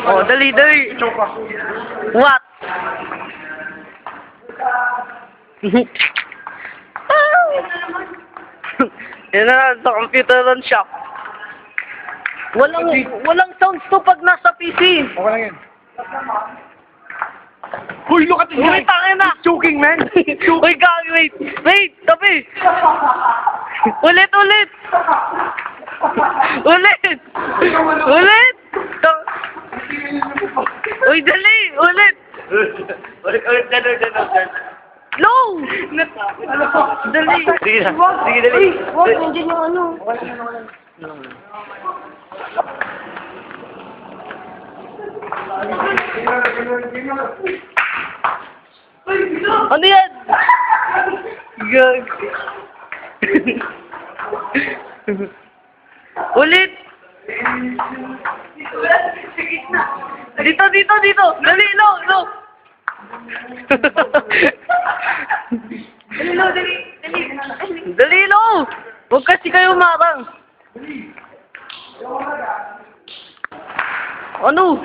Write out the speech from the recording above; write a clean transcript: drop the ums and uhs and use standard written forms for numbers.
Oh, dali, dali. Choke ka. What? Yan na, sa computer run shop. Walang sounds to pag nasa PC. Okay lang yan. Uy, look at this guy! Uy, tangin na! Choking, man! Uy, gagi, wait! Wait! Tabi! Ulit! Ulit! Ulit! Ulit! Uy, dali! Ulit! Ulit, dyan. Low! Dali! Sige na. Sige, dali. Wag, nandiyan yung ano. Ano yan? Gag. Ulit! Dito! Dali, no! Dali, no! Huwag kasi kayo marang. Ano?